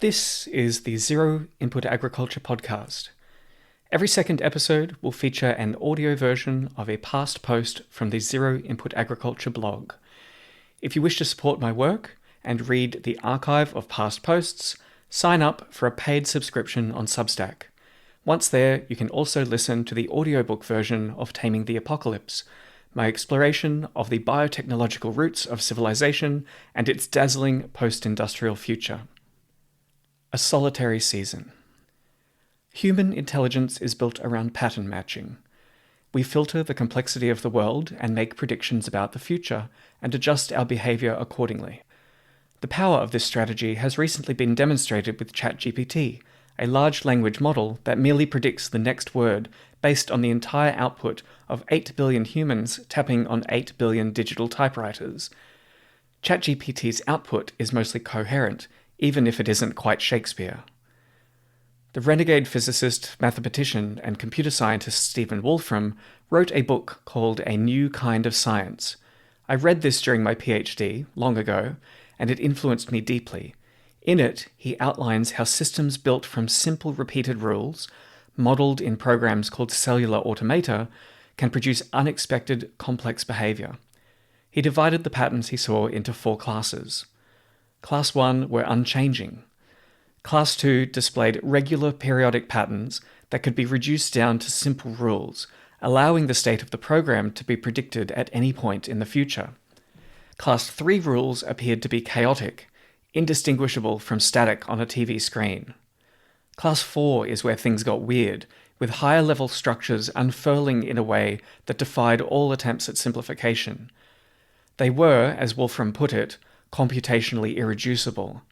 This is the Zero Input Agriculture podcast. Every second episode will feature an audio version of a past post from the Zero Input Agriculture blog. If you wish to support my work and read the archive of past posts, sign up for a paid subscription on Substack. Once there, you can also listen to the audiobook version of Taming the Apocalypse, my exploration of the biotechnological roots of civilization and its dazzling post-industrial future. A solitary season. Human intelligence is built around pattern matching. We filter the complexity of the world and make predictions about the future and adjust our behavior accordingly. The power of this strategy has recently been demonstrated with ChatGPT, a large language model that merely predicts the next word based on the entire output of 8 billion humans tapping on 8 billion digital typewriters. ChatGPT's output is mostly coherent, even if it isn't quite Shakespeare. The renegade physicist, mathematician, and computer scientist Stephen Wolfram wrote a book called A New Kind of Science. I read this during my PhD, long ago, and it influenced me deeply. In it, he outlines how systems built from simple repeated rules, modeled in programs called cellular automata, can produce unexpected, complex behavior. He divided the patterns he saw into 4 classes. Class 1 were unchanging. Class 2 displayed regular periodic patterns that could be reduced down to simple rules, allowing the state of the program to be predicted at any point in the future. Class 3 rules appeared to be chaotic, indistinguishable from static on a TV screen. Class 4 is where things got weird, with higher-level structures unfurling in a way that defied all attempts at simplification. They were, as Wolfram put it, computationally irreducible.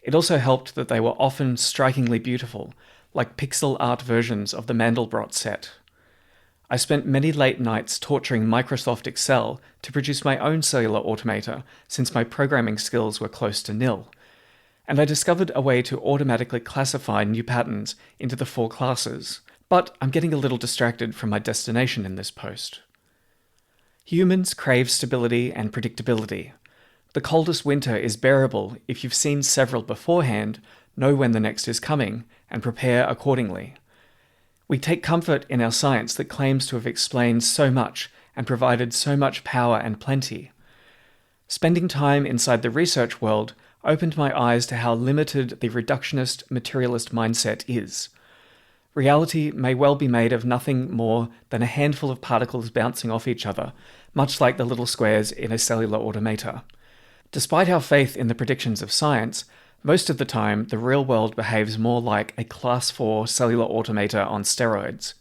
It also helped that they were often strikingly beautiful, like pixel art versions of the Mandelbrot set. I spent many late nights torturing Microsoft Excel to produce my own cellular automata, since my programming skills were close to nil. And I discovered a way to automatically classify new patterns into the 4 classes. But I'm getting a little distracted from my destination in this post. Humans crave stability and predictability. The coldest winter is bearable if you've seen several beforehand, know when the next is coming, and prepare accordingly. We take comfort in our science that claims to have explained so much and provided so much power and plenty. Spending time inside the research world opened my eyes to how limited the reductionist, materialist mindset is. Reality may well be made of nothing more than a handful of particles bouncing off each other, much like the little squares in a cellular automata. Despite our faith in the predictions of science, most of the time the real world behaves more like a Class 4 cellular automata on steroids.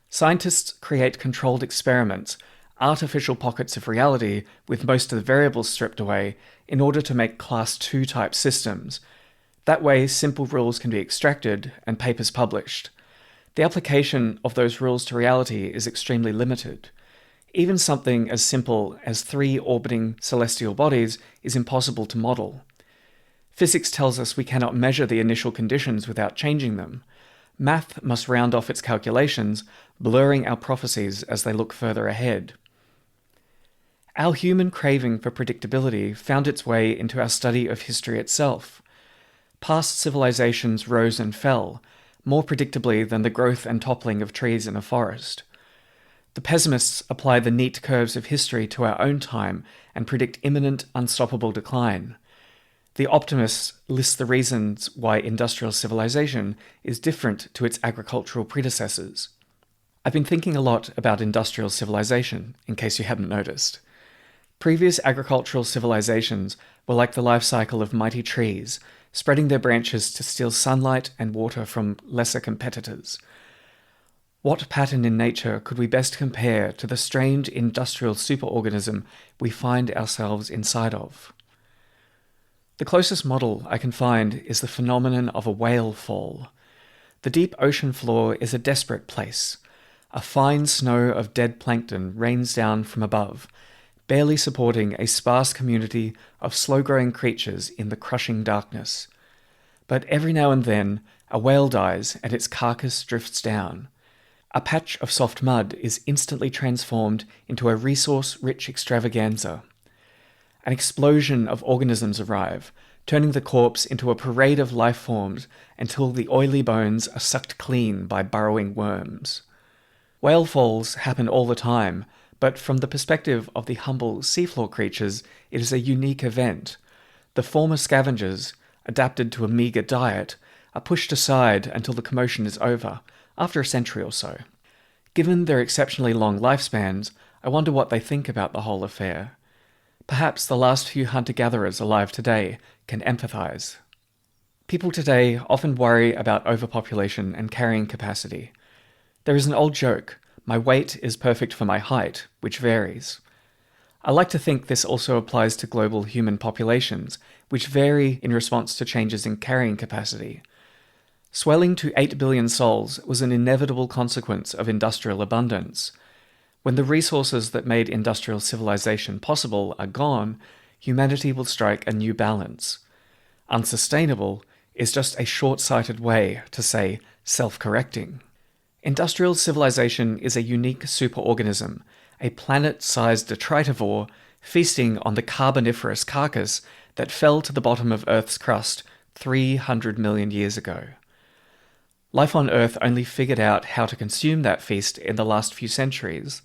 Scientists create controlled experiments, artificial pockets of reality with most of the variables stripped away, in order to make Class 2 type systems. That way, simple rules can be extracted and papers published. The application of those rules to reality is extremely limited. Even something as simple as 3 orbiting celestial bodies is impossible to model. Physics tells us we cannot measure the initial conditions without changing them. Math must round off its calculations, blurring our prophecies as they look further ahead. Our human craving for predictability found its way into our study of history itself. Past civilizations rose and fell, more predictably than the growth and toppling of trees in a forest. The pessimists apply the neat curves of history to our own time and predict imminent, unstoppable decline. The optimists list the reasons why industrial civilization is different to its agricultural predecessors. I've been thinking a lot about industrial civilization, in case you hadn't noticed. Previous agricultural civilizations were like the life cycle of mighty trees, spreading their branches to steal sunlight and water from lesser competitors. What pattern in nature could we best compare to the strange industrial superorganism we find ourselves inside of? The closest model I can find is the phenomenon of a whale fall. The deep ocean floor is a desperate place. A fine snow of dead plankton rains down from above, barely supporting a sparse community of slow-growing creatures in the crushing darkness. But every now and then, a whale dies and its carcass drifts down. A patch of soft mud is instantly transformed into a resource-rich extravaganza. An explosion of organisms arrive, turning the corpse into a parade of life forms until the oily bones are sucked clean by burrowing worms. Whale falls happen all the time, but from the perspective of the humble seafloor creatures, it is a unique event. The former scavengers, adapted to a meagre diet, are pushed aside until the commotion is over, after a century or so. Given their exceptionally long lifespans, I wonder what they think about the whole affair. Perhaps the last few hunter-gatherers alive today can empathize. People today often worry about overpopulation and carrying capacity. There is an old joke, my weight is perfect for my height, which varies. I like to think this also applies to global human populations, which vary in response to changes in carrying capacity. Swelling to 8 billion souls was an inevitable consequence of industrial abundance. When the resources that made industrial civilization possible are gone, humanity will strike a new balance. Unsustainable is just a short-sighted way to say self-correcting. Industrial civilization is a unique superorganism, a planet-sized detritivore feasting on the carboniferous carcass that fell to the bottom of Earth's crust 300 million years ago. Life on Earth only figured out how to consume that feast in the last few centuries.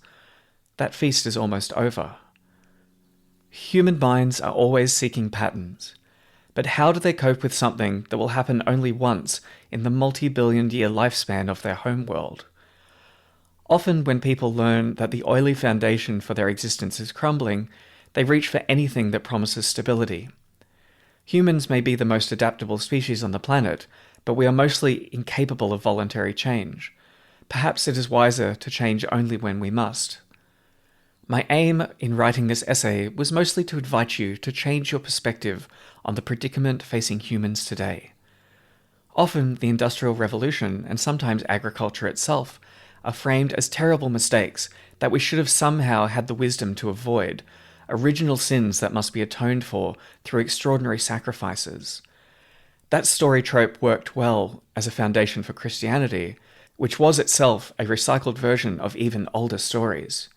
That feast is almost over. Human minds are always seeking patterns. But how do they cope with something that will happen only once in the multi-billion-year lifespan of their homeworld? Often when people learn that the oily foundation for their existence is crumbling, they reach for anything that promises stability. Humans may be the most adaptable species on the planet, but we are mostly incapable of voluntary change. Perhaps it is wiser to change only when we must. My aim in writing this essay was mostly to invite you to change your perspective on the predicament facing humans today. Often the Industrial Revolution, and sometimes agriculture itself, are framed as terrible mistakes that we should have somehow had the wisdom to avoid, original sins that must be atoned for through extraordinary sacrifices. That story trope worked well as a foundation for Christianity, which was itself a recycled version of even older stories.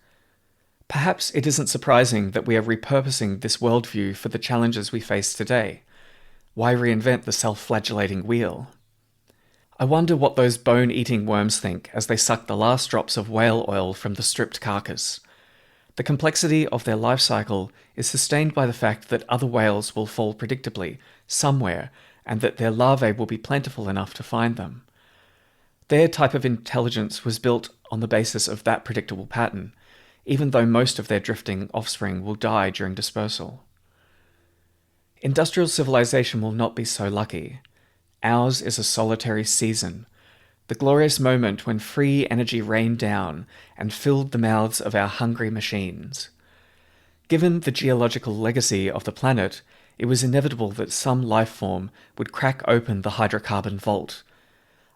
Perhaps it isn't surprising that we are repurposing this worldview for the challenges we face today. Why reinvent the self-flagellating wheel? I wonder what those bone-eating worms think as they suck the last drops of whale oil from the stripped carcass. The complexity of their life cycle is sustained by the fact that other whales will fall predictably, somewhere, and that their larvae will be plentiful enough to find them. Their type of intelligence was built on the basis of that predictable pattern, even though most of their drifting offspring will die during dispersal. Industrial civilization will not be so lucky. Ours is a solitary season, the glorious moment when free energy rained down and filled the mouths of our hungry machines. Given the geological legacy of the planet, it was inevitable that some life form would crack open the hydrocarbon vault.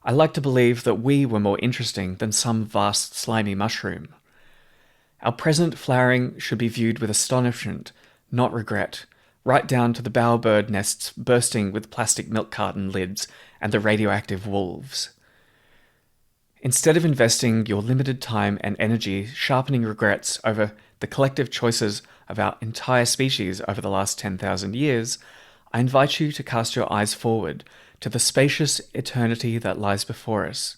I like to believe that we were more interesting than some vast slimy mushroom. Our present flowering should be viewed with astonishment, not regret, right down to the bowerbird nests bursting with plastic milk carton lids and the radioactive wolves. Instead of investing your limited time and energy sharpening regrets over the collective choices of our entire species over the last 10,000 years, I invite you to cast your eyes forward to the spacious eternity that lies before us.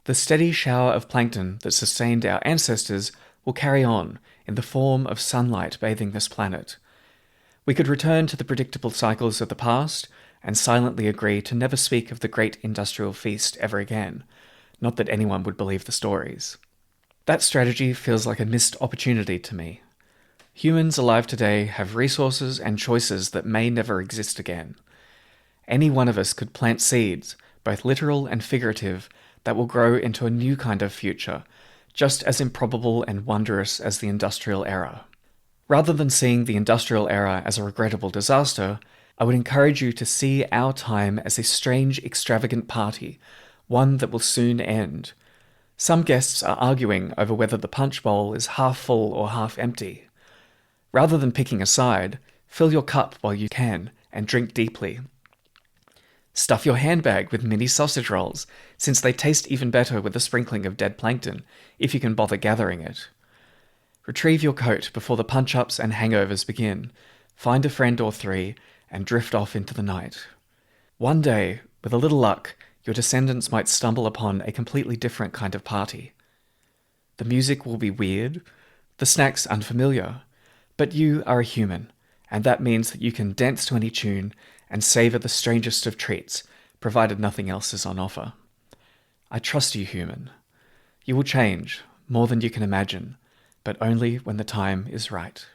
The steady shower of plankton that sustained our ancestors will carry on in the form of sunlight bathing this planet. We could return to the predictable cycles of the past and silently agree to never speak of the great industrial feast ever again, not that anyone would believe the stories. That strategy feels like a missed opportunity to me. Humans alive today have resources and choices that may never exist again. Any one of us could plant seeds, both literal and figurative, that will grow into a new kind of future, just as improbable and wondrous as the industrial era. Rather than seeing the industrial era as a regrettable disaster, I would encourage you to see our time as a strange, extravagant party, one that will soon end. Some guests are arguing over whether the punch bowl is half full or half empty. Rather than picking a side, fill your cup while you can and drink deeply. Stuff your handbag with mini sausage rolls, since they taste even better with a sprinkling of dead plankton, if you can bother gathering it. Retrieve your coat before the punch-ups and hangovers begin. Find a friend or three, and drift off into the night. One day, with a little luck, your descendants might stumble upon a completely different kind of party. The music will be weird, the snacks unfamiliar, but you are a human, and that means that you can dance to any tune and savor the strangest of treats, provided nothing else is on offer. I trust you, human. You will change, more than you can imagine, but only when the time is right.